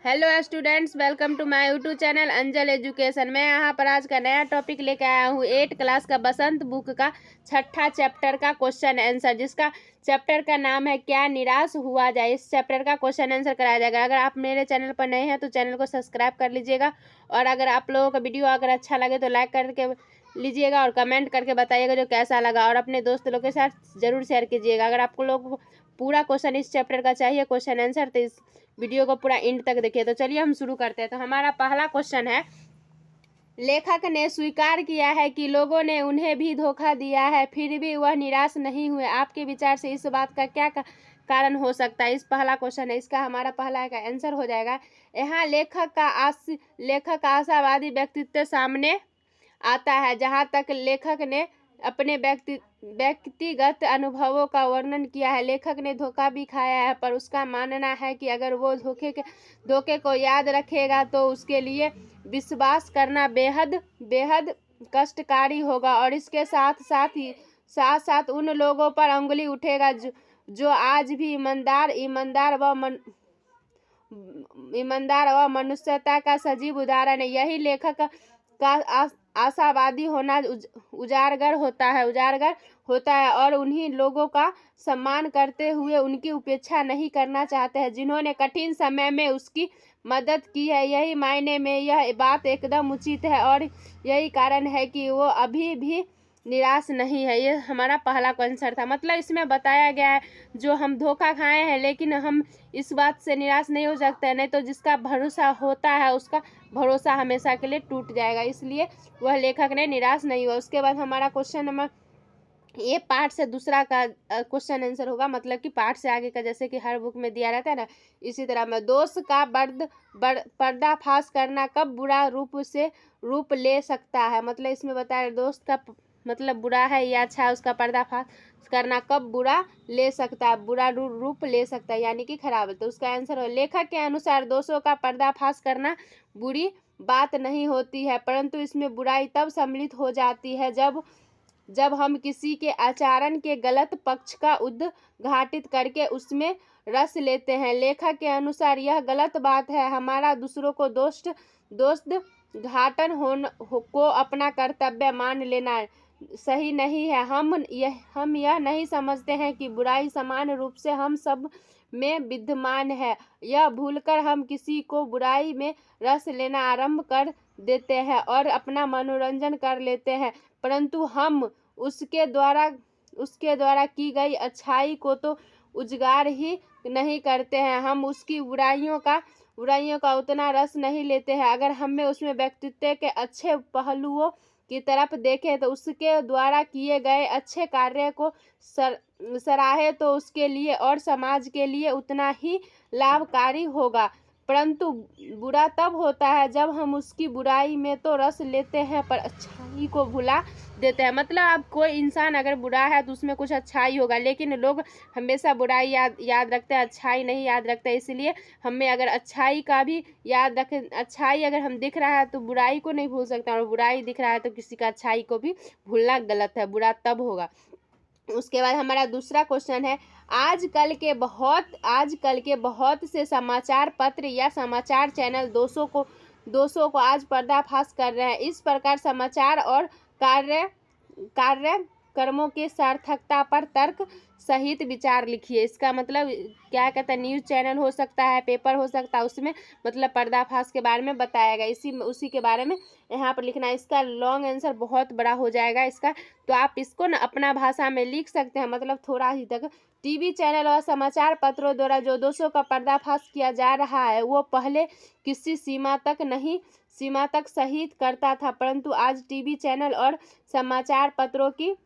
Hello students, welcome to my YouTube channel Anjal education. मैं यहाँ पर आज का नया टॉपिक लेकर आया हूँ 8 क्लास का बसंत बुक का छठा चैप्टर का क्वेश्चन आंसर, जिसका चैप्टर का नाम है क्या निराश हुआ जाए। इस चैप्टर का क्वेश्चन आंसर कराया जाएगा। अगर आप मेरे चैनल पर नए हैं तो चैनल को सब्सक्राइब कर लीजिएगा, और अगर आप लोगों का वीडियो अगर अच्छा लगे तो लाइक करके लीजिएगा और कमेंट करके बताइएगा जो कैसा लगा, और अपने दोस्त लोग के साथ ज़रूर शेयर कीजिएगा। अगर आपको लोग पूरा क्वेश्चन इस चैप्टर का चाहिए क्वेश्चन आंसर, तो इस वीडियो को पूरा एंड तक देखिए। तो चलिए हम शुरू करते हैं। तो हमारा पहला क्वेश्चन है, लेखक ने स्वीकार किया है कि लोगों ने उन्हें भी धोखा दिया है, फिर भी वह निराश नहीं हुए। आपके विचार से इस बात का क्या कारण हो सकता है। इस पहला क्वेश्चन है, इसका हमारा पहला का आंसर हो जाएगा। यहाँ लेखक का आशावादी व्यक्तित्व सामने आता है। जहाँ तक लेखक ने अपने व्यक्तिगत अनुभवों का वर्णन किया है। लेखक ने धोखा भी खाया है, पर उसका मानना है कि अगर वो धोखे को याद रखेगा तो उसके लिए विश्वास करना बेहद कष्टकारी होगा, और इसके साथ साथ उन लोगों पर उंगली उठेगा जो आज भी ईमानदार व मनुष्यता का सजीव उदाहरण है। यही लेखक का आशावादी होना उजागर होता है और उन्हीं लोगों का सम्मान करते हुए उनकी उपेक्षा नहीं करना चाहते हैं जिन्होंने कठिन समय में उसकी मदद की है। यही मायने में यह बात एकदम उचित है, और यही कारण है कि वो अभी भी निराश नहीं है। ये हमारा पहला आंसर था। मतलब इसमें बताया गया है जो हम धोखा खाए हैं, लेकिन हम इस बात से निराश नहीं हो सकते, नहीं तो जिसका भरोसा होता है उसका भरोसा हमेशा के लिए टूट जाएगा, इसलिए वह लेखक ने निराश नहीं हुआ। उसके बाद हमारा क्वेश्चन नंबर, ये पार्ट से दूसरा का क्वेश्चन आंसर होगा, मतलब कि पार्ट से आगे का, जैसे कि हर बुक में दिया रहता है ना, इसी तरह में दोष का पर्दाफाश करना कब बुरा रूप ले सकता है। मतलब इसमें बताया दोस्त का मतलब बुरा है या अच्छा है, उसका पर्दाफाश करना कब बुरा रूप ले सकता है, यानी कि खराब है। तो उसका आंसर हो, लेखक के अनुसार दोषों का पर्दाफाश करना बुरी बात नहीं होती है, परंतु इसमें बुराई तब सम्मिलित हो जाती है जब हम किसी के आचरण के गलत पक्ष का उद्घाटित करके उसमें रस लेते हैं। लेखक के अनुसार यह गलत बात है। हमारा दूसरों को दोस्त घाटन को अपना कर्तव्य मान लेना सही नहीं है। हम यह नहीं समझते हैं कि बुराई समान रूप से हम सब में विद्यमान है। यह भूलकर हम किसी को बुराई में रस लेना आरंभ कर देते हैं और अपना मनोरंजन कर लेते हैं, परंतु हम उसके द्वारा की गई अच्छाई को तो उजागर ही नहीं करते हैं। हम उसकी बुराइयों का उतना रस नहीं लेते हैं। अगर हमें उसमें व्यक्तित्व के अच्छे पहलुओं की तरफ देखें तो उसके द्वारा किए गए अच्छे कार्य को सराहे तो उसके लिए और समाज के लिए उतना ही लाभकारी होगा, परंतु बुरा तब होता है जब हम उसकी बुराई में तो रस लेते हैं पर अच्छाई को भुला देते हैं। मतलब अब कोई इंसान अगर बुरा है तो उसमें कुछ अच्छाई होगा, लेकिन लोग हमेशा बुराई याद रखते हैं, अच्छाई नहीं याद रखते। इसलिए हमें अगर अच्छाई का भी याद रखें, अच्छाई अगर हम दिख रहा है तो बुराई को नहीं भूल सकते, और बुराई दिख रहा है तो किसी का अच्छाई को भी भूलना गलत है, बुरा तब होगा। उसके बाद हमारा दूसरा क्वेश्चन है, आजकल के बहुत से समाचार पत्र या समाचार चैनल दोषों को आज पर्दाफाश कर रहे हैं। इस प्रकार समाचार और कार्यक्रमों की सार्थकता पर तर्क सहित विचार लिखिए। इसका मतलब क्या कहता है, न्यूज़ चैनल हो सकता है, पेपर हो सकता है, उसमें मतलब पर्दाफाश के बारे में बताया गया, उसी के बारे में यहाँ पर लिखना है। इसका लॉन्ग आंसर बहुत बड़ा हो जाएगा इसका, तो आप इसको ना अपना भाषा में लिख सकते हैं, मतलब थोड़ा ही तक। टीवी चैनल और समाचार पत्रों द्वारा जो दोषों का पर्दाफाश किया जा रहा है वो पहले किसी सीमा तक सही करता था, परंतु आज टीवी चैनल और समाचार पत्रों की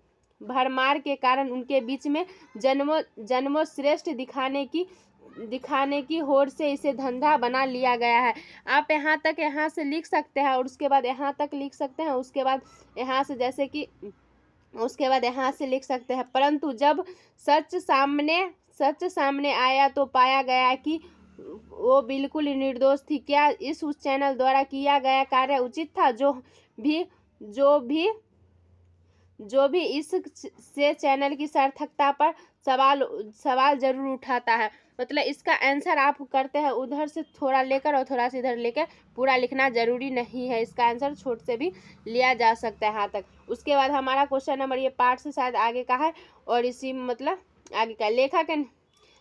भरमार के कारण उनके बीच में जन्मों श्रेष्ठ दिखाने की होड़ से इसे धंधा बना लिया गया है। आप यहाँ से लिख सकते हैं, और उसके बाद यहाँ तक लिख सकते हैं, उसके बाद यहाँ से जैसे कि उसके बाद यहाँ से लिख सकते हैं, परंतु जब सच सामने आया तो पाया गया कि वो बिल्कुल निर्दोष थी। क्या उस चैनल द्वारा किया गया कार्य उचित था? जो भी इस से चैनल की सार्थकता पर सवाल सवाल जरूर उठाता है। मतलब इसका आंसर आप करते हैं उधर से थोड़ा लेकर और थोड़ा सा इधर लेकर, पूरा लिखना जरूरी नहीं है। इसका आंसर छोट से भी लिया जा सकता है यहाँ तक। उसके बाद हमारा क्वेश्चन नंबर, ये पार्ट से शायद आगे का है और इसी मतलब आगे का,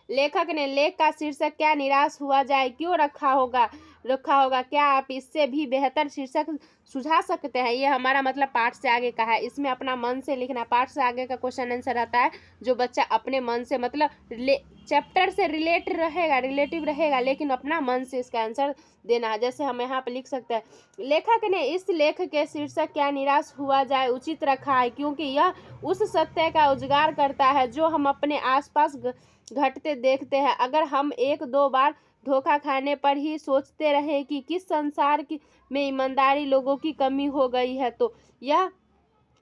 लेखक ने लेख का शीर्षक क्या निराश हुआ जाए क्यों रखा होगा, क्या आप इससे भी बेहतर शीर्षक सुझा सकते हैं। ये हमारा मतलब पाठ से आगे का है। इसमें अपना मन से लिखना। पाठ से आगे का क्वेश्चन आंसर रहता है जो बच्चा अपने मन से मतलब चैप्टर से रिलेटिव रहेगा, लेकिन अपना मन से इसका आंसर देना है। जैसे हम यहाँ पे लिख सकते हैं, लेखक ने इस लेख के शीर्षक क्या निराश हुआ जाए उचित रखा है, क्योंकि यह उस सत्य का उजागर करता है जो हम अपने आसपास घटते देखते हैं। अगर हम एक दो बार धोखा खाने पर ही सोचते रहे कि किस संसार में ईमानदारी लोगों की कमी हो गई है, तो यह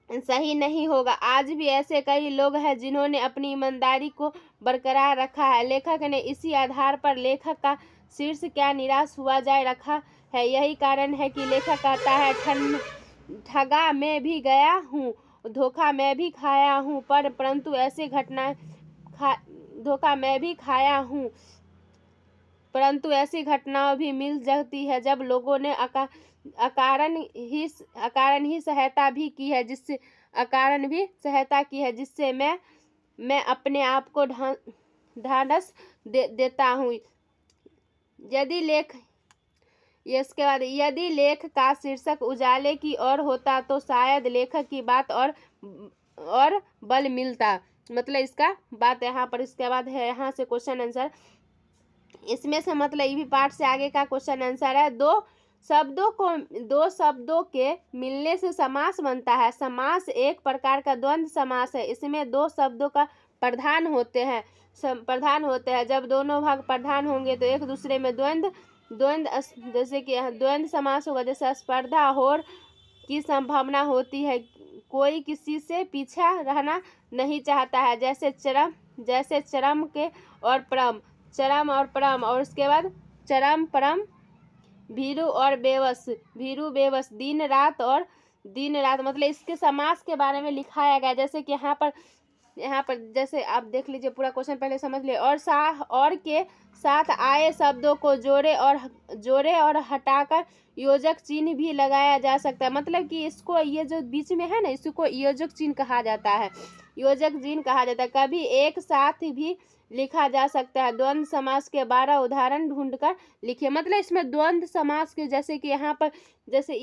सही नहीं होगा। आज भी ऐसे कई लोग हैं जिन्होंने अपनी ईमानदारी को बरकरार रखा है। लेखक ने इसी आधार पर लेखक का शीर्ष क्या निराश हुआ जाए रखा है। यही कारण है कि लेखक कहता है, ठगा मैं भी गया हूँ, धोखा मैं भी खाया हूँ, परंतु ऐसे धोखा मैं भी खाया हूँ, परंतु ऐसी घटनाएं भी मिल जाती है जब लोगों ने अकारण ही सहायता भी की है, जिससे मैं अपने आप को ढांढस देता हूँ। इसके बाद, यदि लेख का शीर्षक उजाले की ओर होता तो शायद लेखक की बात और बल मिलता। मतलब इसका बात यहाँ पर। इसके बाद है यहाँ से क्वेश्चन आंसर। इसमें से मतलब ये भी पार्ट से आगे का क्वेश्चन आंसर है। दो शब्दों के मिलने से समास बनता है। समास एक प्रकार का द्वंद्व समास है। इसमें दो शब्दों का प्रधान होते हैं। जब दोनों भाग प्रधान होंगे तो एक दूसरे में द्वंद्व जैसे कि द्वंद्व समास होगा। जैसे स्पर्धा होड़ की संभावना होती है, कोई किसी से पीछा रहना नहीं चाहता है। जैसे चरम और परम, और उसके बाद चरम परम, भीरू और बेवस, दिन रात मतलब इसके समास के बारे में लिखाया गया। जैसे कि यहाँ पर जैसे आप देख लीजिए, पूरा क्वेश्चन पहले समझ लिए। और के साथ आए शब्दों को जोड़े और हटाकर योजक चिन्ह भी लगाया जा सकता है। मतलब कि इसको, ये जो बीच में है ना, इसको योजक चिन्ह कहा जाता है। कभी एक साथ भी लिखा जा सकता है। द्वंद्व समास के 12 उदाहरण ढूंढकर लिखिए। मतलब इसमें द्वंद्व समास के जैसे कि यहाँ पर जैसे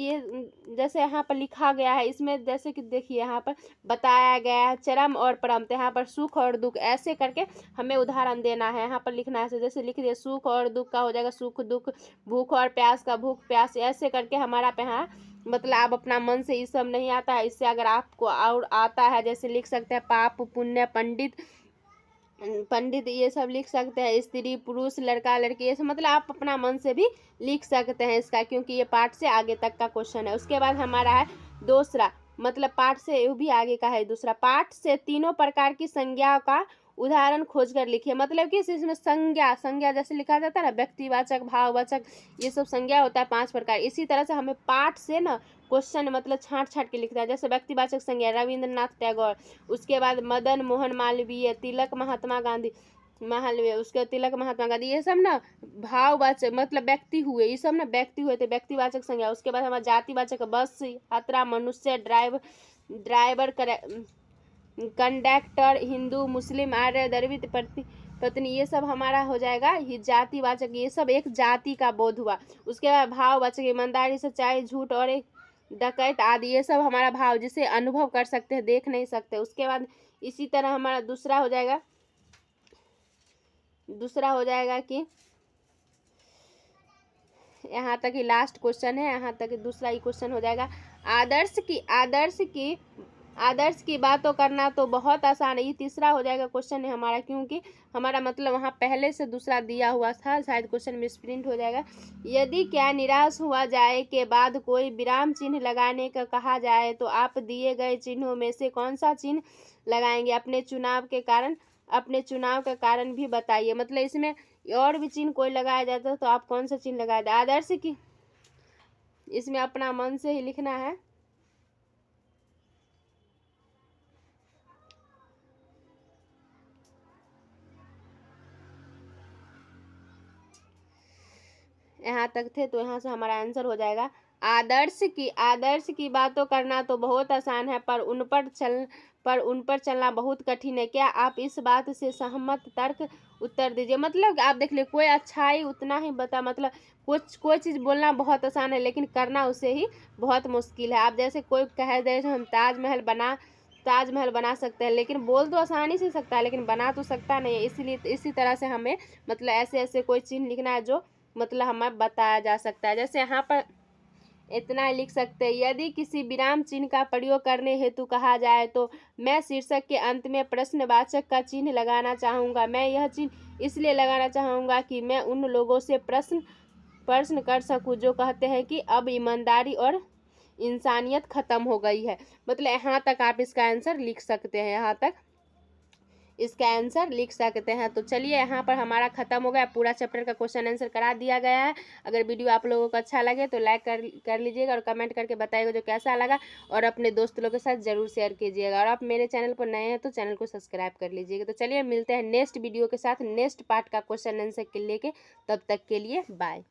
यहाँ पर लिखा गया है, इसमें जैसे कि देखिए यहाँ पर बताया गया है चरम और परम, तो यहाँ पर सुख और दुख ऐसे करके हमें उदाहरण देना है। यहाँ पर लिखना है, जैसे लिख दिए सुख और दुख का हो जाएगा सुख दुख, भूख और प्यास का भूख प्यास, ऐसे करके हमारा पे यहाँ मतलब आप अपना मन से ये सब नहीं आता है। इससे अगर आपको और आता है, जैसे लिख सकते हैं पाप पुण्य, पंडित ये सब लिख सकते हैं, स्त्री पुरुष, लड़का लड़की, ये सब मतलब आप अपना मन से भी लिख सकते हैं इसका, क्योंकि ये पाठ से आगे तक का क्वेश्चन है। उसके बाद हमारा है दूसरा, मतलब पाठ से ये भी आगे का है दूसरा। पाठ से तीनों प्रकार की संज्ञा का उदाहरण खोज कर लिखिए। मतलब कि इसमें संज्ञा जैसे लिखा जाता है ना, व्यक्तिवाचक, भाववाचक, ये सब संज्ञा होता है 5 प्रकार। इसी तरह से हमें पाठ से ना क्वेश्चन मतलब छांट के लिखता है। जैसे व्यक्तिवाचक संज्ञा रविंद्रनाथ टैगोर, उसके बाद मदन मोहन मालवीय, तिलक महात्मा गांधी, उसके तिलक महात्मा गांधी, ये सब ना भाववाचक मतलब व्यक्ति हुए, ये सब ना व्यक्ति हुए थे, व्यक्तिवाचक संज्ञा। उसके बाद हमारा जातिवाचक बस यात्रा, मनुष्य, ड्राइवर, कंडक्टर, हिंदू, मुस्लिम, आर्य, द्रविड़, पत्नी, ये सब हमारा हो जाएगा ये जातिवाचक। ये सब एक जाति का बोध हुआ। उसके बाद भाववाचक ईमानदारी, सच्चाई, झूठ और एक डकैत आदि, ये सब हमारा भाव जिसे अनुभव कर सकते हैं, देख नहीं सकते। उसके बाद इसी तरह हमारा दूसरा हो जाएगा कि यहाँ तक ही लास्ट क्वेश्चन है, यहाँ तक दूसरा ही क्वेश्चन हो जाएगा। आदर्श की बातों करना तो बहुत आसान है। ये तीसरा हो जाएगा क्वेश्चन है हमारा, क्योंकि हमारा मतलब वहाँ पहले से दूसरा दिया हुआ था, शायद क्वेश्चन में प्रिंट हो जाएगा। यदि क्या निराश हुआ जाए के बाद कोई विराम चिन्ह लगाने का कहा जाए तो आप दिए गए चिन्हों में से कौन सा चिन्ह लगाएंगे? अपने चुनाव का कारण भी बताइए। मतलब इसमें और भी चिन्ह कोई लगाया जाता तो आप कौन सा चिन्ह लगाए? आदर्श की, इसमें अपना मन से ही लिखना है। यहाँ तक थे तो यहाँ से हमारा आंसर हो जाएगा आदर्श की बातों करना तो बहुत आसान है, पर उन पर चलना बहुत कठिन है। क्या आप इस बात से सहमत? तर्क उत्तर दीजिए। मतलब आप देख लिए, कोई अच्छाई उतना ही बता, मतलब कोई चीज़ बोलना बहुत आसान है लेकिन करना उसे ही बहुत मुश्किल है। आप जैसे कोई कह दे हम ताजमहल बना सकते हैं, लेकिन बोल तो आसानी से सकता है लेकिन बना तो सकता नहीं है। इसलिए इसी तरह से हमें मतलब ऐसे ऐसे कोई चिन्ह लिखना है जो मतलब हमें बताया जा सकता है। जैसे यहाँ पर इतना लिख सकते हैं, यदि किसी विराम चिन्ह का प्रयोग करने हेतु कहा जाए तो मैं शीर्षक के अंत में प्रश्नवाचक का चिन्ह लगाना चाहूँगा। मैं यह चिन्ह इसलिए लगाना चाहूँगा कि मैं उन लोगों से प्रश्न कर सकूँ जो कहते हैं कि अब ईमानदारी और इंसानियत खत्म हो गई है। मतलब यहाँ तक आप इसका आंसर लिख सकते हैं, यहाँ तक इसका आंसर लिख सकते हैं। तो चलिए यहाँ पर हमारा खत्म हो गया, पूरा चैप्टर का क्वेश्चन आंसर करा दिया गया है। अगर वीडियो आप लोगों को अच्छा लगे तो लाइक कर लीजिएगा और कमेंट करके बताइएगा जो कैसा लगा, और अपने दोस्त लोगों के साथ जरूर शेयर कीजिएगा। और आप मेरे चैनल पर नए हैं तो चैनल को सब्सक्राइब कर लीजिएगा। तो चलिए मिलते हैं नेक्स्ट वीडियो के साथ, नेक्स्ट पार्ट का क्वेश्चन आंसर के लेके। तब तक के लिए बाय।